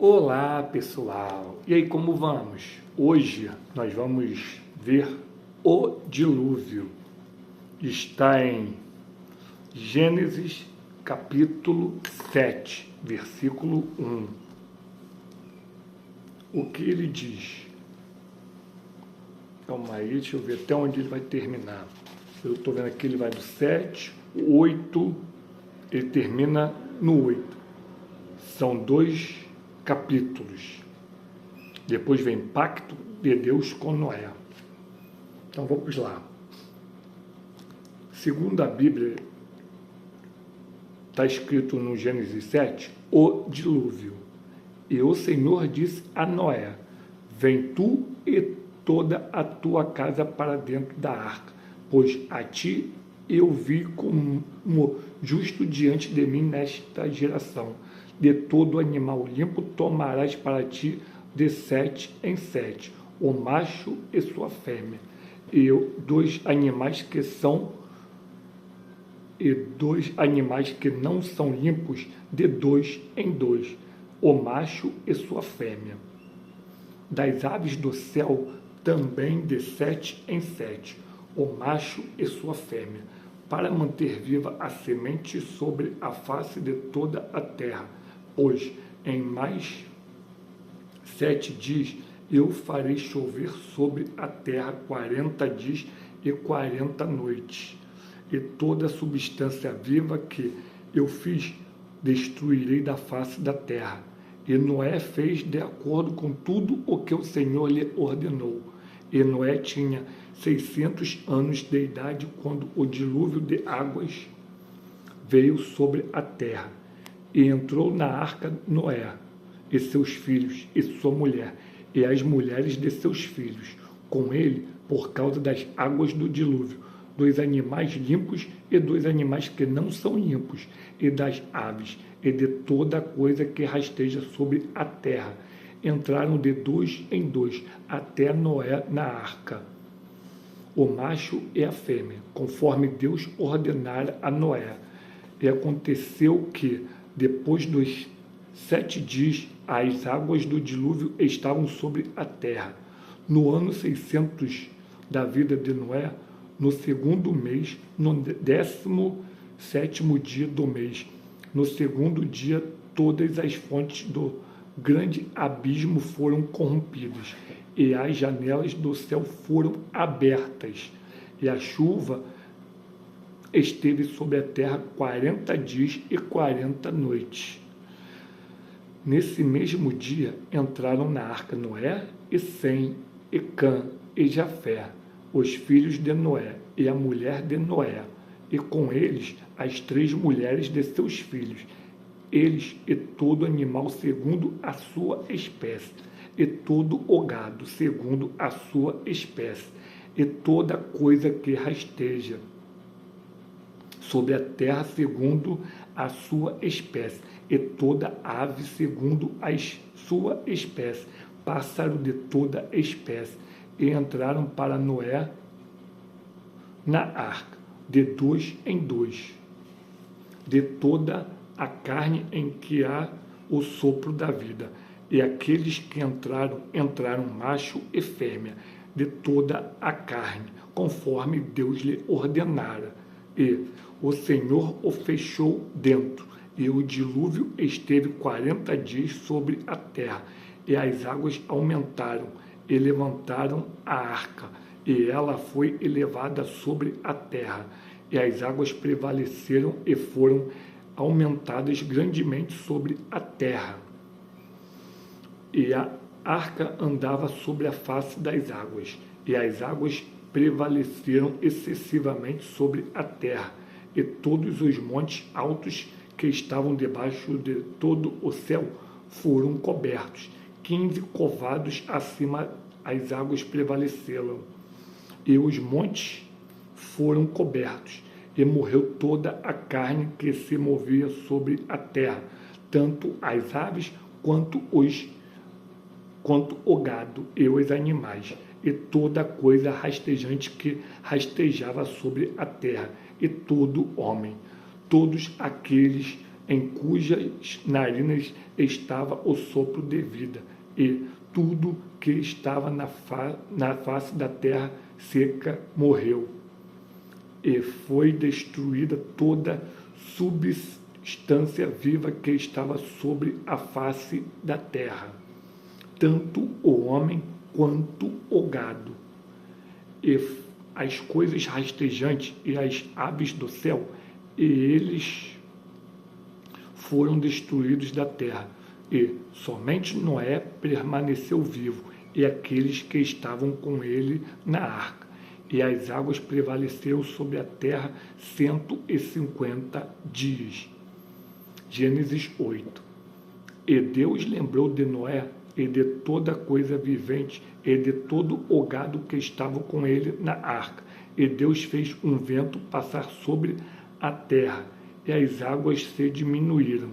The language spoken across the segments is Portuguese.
Olá pessoal, e aí como vamos? Hoje nós vamos ver o dilúvio. Está em Gênesis capítulo 7, versículo 1. O que ele diz? Calma aí, deixa eu ver até onde ele vai terminar. Eu estou vendo aqui, ele vai do 7, 8, ele termina no 8. São dois capítulos. Depois vem Pacto de Deus com Noé. Então vamos lá. Segundo a Bíblia, está escrito no Gênesis 7, o dilúvio. E o Senhor disse a Noé: vem tu e toda a tua casa para dentro da arca, pois a ti eu vi como justo diante de mim nesta geração. De todo animal limpo tomarás para ti de 7 em 7, o macho e sua fêmea, e dois animais que não são limpos, de 2 em 2, o macho e sua fêmea. Das aves do céu também de 7 em 7, o macho e sua fêmea, para manter viva a semente sobre a face de toda a terra. Pois em mais 7 dias eu farei chover sobre a terra 40 dias e 40 noites, e toda a substância viva que eu fiz destruirei da face da terra. E Noé fez de acordo com tudo o que o Senhor lhe ordenou. E Noé tinha 600 anos de idade quando o dilúvio de águas veio sobre a terra. E entrou na arca Noé, e seus filhos, e sua mulher, e as mulheres de seus filhos, com ele, por causa das águas do dilúvio, dos animais limpos e dos animais que não são limpos, e das aves, e de toda coisa que rasteja sobre a terra. Entraram de 2 em 2 até Noé na arca, o macho e a fêmea, conforme Deus ordenara a Noé. E aconteceu que, depois dos 7 dias, as águas do dilúvio estavam sobre a terra. No ano 600 da vida de Noé, no segundo mês, no 17º dia do mês, no segundo dia, todas as fontes do grande abismo foram corrompidas, e as janelas do céu foram abertas, e a chuva esteve sobre a terra 40 dias e 40 noites. Nesse mesmo dia entraram na arca Noé e Sem, e Cã e Jafé, os filhos de Noé, e a mulher de Noé, e com eles as 3 mulheres de seus filhos, eles e todo animal segundo a sua espécie, e todo o gado segundo a sua espécie, e toda coisa que rasteja sobre a terra segundo a sua espécie, e toda ave segundo a sua espécie, pássaro de toda espécie. E entraram para Noé na arca, de 2 em 2, de toda a carne em que há o sopro da vida. E aqueles que entraram macho e fêmea, de toda a carne, conforme Deus lhe ordenara. E o Senhor o fechou dentro, e o dilúvio esteve 40 dias sobre a terra, e as águas aumentaram, e levantaram a arca, e ela foi elevada sobre a terra, e as águas prevaleceram e foram aumentadas grandemente sobre a terra. E a arca andava sobre a face das águas, e as águas prevaleceram excessivamente sobre a terra, e todos os montes altos que estavam debaixo de todo o céu foram cobertos. 15 covados acima as águas prevaleceram, e os montes foram cobertos, e morreu toda a carne que se movia sobre a terra, tanto as aves quanto o gado e os animais, e toda coisa rastejante que rastejava sobre a terra, e todo homem. Todos aqueles em cujas narinas estava o sopro de vida, e tudo que estava na face da terra seca morreu. E foi destruída toda substância viva que estava sobre a face da terra, tanto o homem quanto o gado, e as coisas rastejantes e as aves do céu, e eles foram destruídos da terra. E somente Noé permaneceu vivo, e aqueles que estavam com ele na arca. E as águas prevaleceram sobre a terra 150 dias. Gênesis 8. E Deus lembrou de Noé e de toda coisa vivente e de todo o gado que estava com ele na arca. E Deus fez um vento passar sobre a terra, e as águas se diminuíram.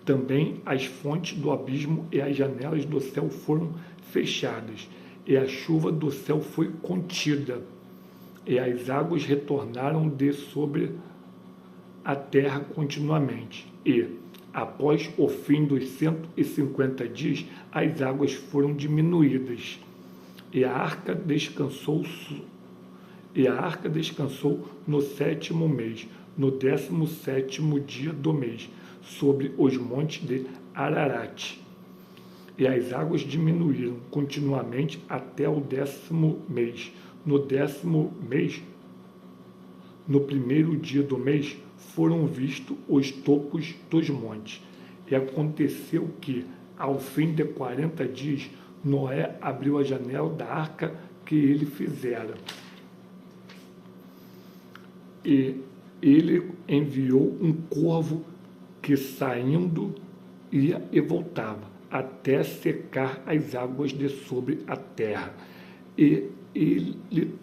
Também as fontes do abismo e as janelas do céu foram fechadas, e a chuva do céu foi contida, e as águas retornaram de sobre a terra continuamente. E, após o fim dos 150 dias, as águas foram diminuídas, e a arca descansou no 7º mês, no 17º dia do mês, sobre os montes de Ararat. E as águas diminuíram continuamente até o 10º mês. No 10º mês, no 1º dia do mês, foram vistos os topos dos montes. E aconteceu que, ao fim de 40 dias, Noé abriu a janela da arca que ele fizera. E ele enviou um corvo que, saindo, ia e voltava, até secar as águas de sobre a terra. E ele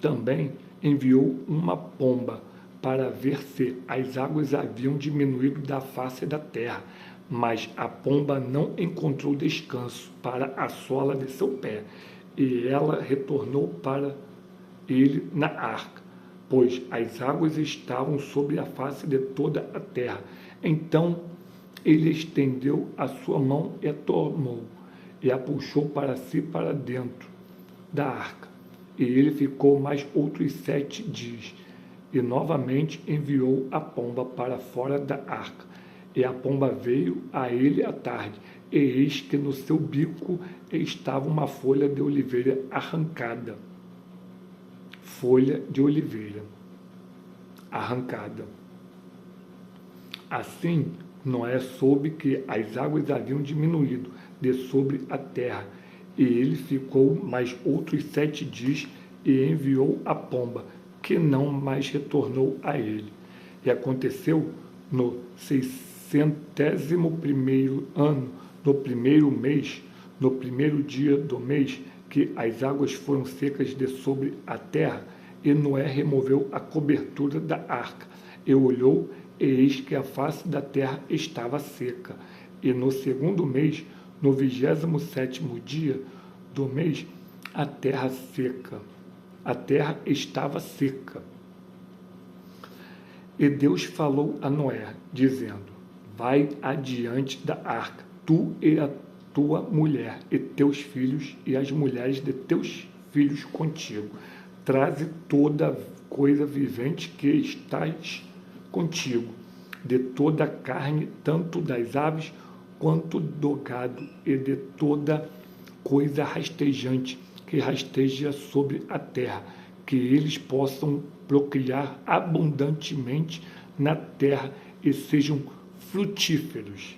também enviou uma pomba, para ver se as águas haviam diminuído da face da terra. Mas a pomba não encontrou descanso para a sola de seu pé, e ela retornou para ele na arca, pois as águas estavam sobre a face de toda a terra. Então ele estendeu a sua mão e a tomou, e a puxou para si para dentro da arca. E ele ficou mais outros 7 dias, e novamente enviou a pomba para fora da arca. E a pomba veio a ele à tarde, e eis que no seu bico estava uma folha de oliveira arrancada. Folha de oliveira arrancada. Assim, Noé soube que as águas haviam diminuído de sobre a terra, e ele ficou mais outros 7 dias e enviou a pomba, que não mais retornou a ele. E aconteceu no 601º ano, no 1º mês, no 1º dia do mês, que as águas foram secas de sobre a terra, e Noé removeu a cobertura da arca, e olhou, e eis que a face da terra estava seca. E no 2º mês, no 27º dia do mês, a terra estava seca. E Deus falou a Noé, dizendo: vai adiante da arca, tu e a tua mulher, e teus filhos, e as mulheres de teus filhos contigo. Traze toda coisa vivente que estás contigo, de toda a carne, tanto das aves quanto do gado, e de toda coisa rastejante que rasteja sobre a terra, que eles possam procriar abundantemente na terra e sejam frutíferos,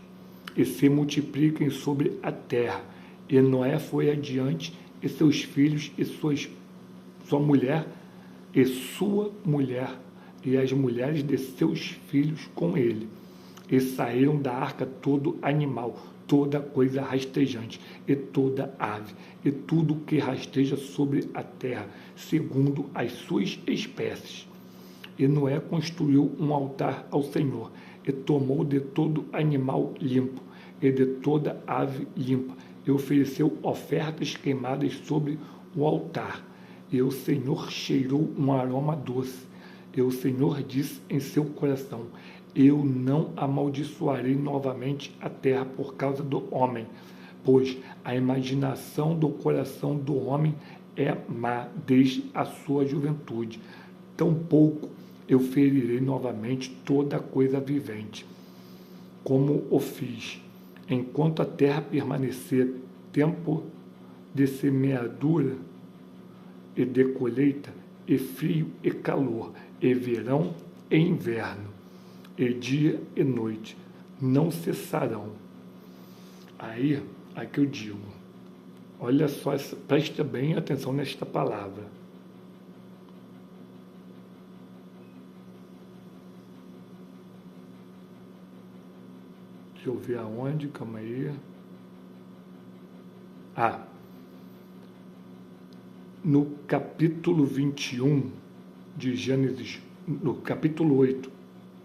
e se multipliquem sobre a terra. E Noé foi adiante, e seus filhos, e sua mulher, e as mulheres de seus filhos com ele. E saíram da arca todo animal, toda coisa rastejante, e toda ave, e tudo que rasteja sobre a terra, segundo as suas espécies. E Noé construiu um altar ao Senhor, e tomou de todo animal limpo, e de toda ave limpa, e ofereceu ofertas queimadas sobre o altar. E o Senhor cheirou um aroma doce. E o Senhor disse em seu coração: eu não amaldiçoarei novamente a terra por causa do homem, pois a imaginação do coração do homem é má desde a sua juventude. Tampouco eu ferirei novamente toda coisa vivente, como o fiz, enquanto a terra permanecer tempo de semeadura e de colheita, e frio e calor, e verão e inverno, e dia e noite, não cessarão. Aí eu digo, olha só, presta bem atenção nesta palavra. Deixa eu ver aonde, calma aí. No capítulo 21 de Gênesis, no capítulo 8,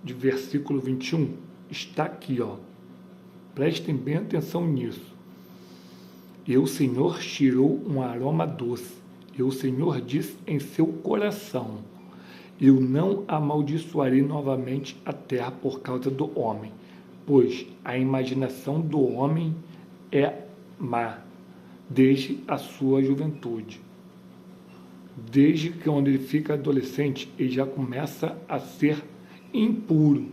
de versículo 21, está aqui, ó. Prestem bem atenção nisso. E o Senhor tirou um aroma doce, e o Senhor disse em seu coração: eu não amaldiçoarei novamente a terra por causa do homem, pois a imaginação do homem é má desde a sua juventude. Desde que quando ele fica adolescente, ele já começa a ser impuro,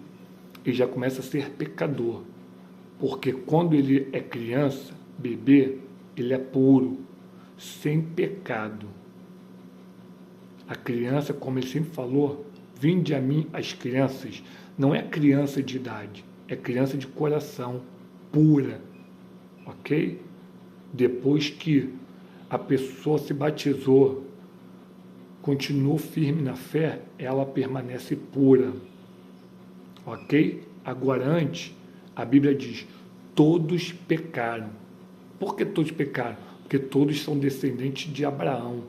ele já começa a ser pecador, porque quando ele é criança, bebê, ele é puro, sem pecado. A criança, como ele sempre falou, vinde a mim as crianças, não é criança de idade, é criança de coração, pura, ok? Depois que a pessoa se batizou, continuou firme na fé, ela permanece pura, ok? Agora antes, a Bíblia diz, todos pecaram. Por que todos pecaram? Porque todos são descendentes de Abraão,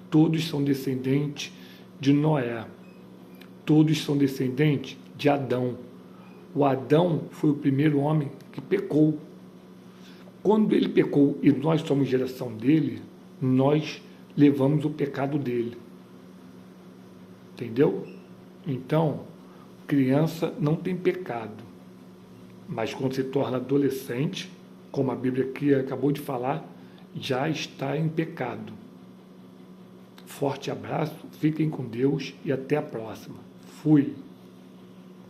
todos são descendentes de Noé, todos são descendentes de Adão. O Adão foi o primeiro homem que pecou. Quando ele pecou e nós somos geração dele, nós levamos o pecado dele. Entendeu? Então, criança não tem pecado. Mas quando se torna adolescente, como a Bíblia aqui acabou de falar, já está em pecado. Forte abraço, fiquem com Deus e até a próxima. Fui!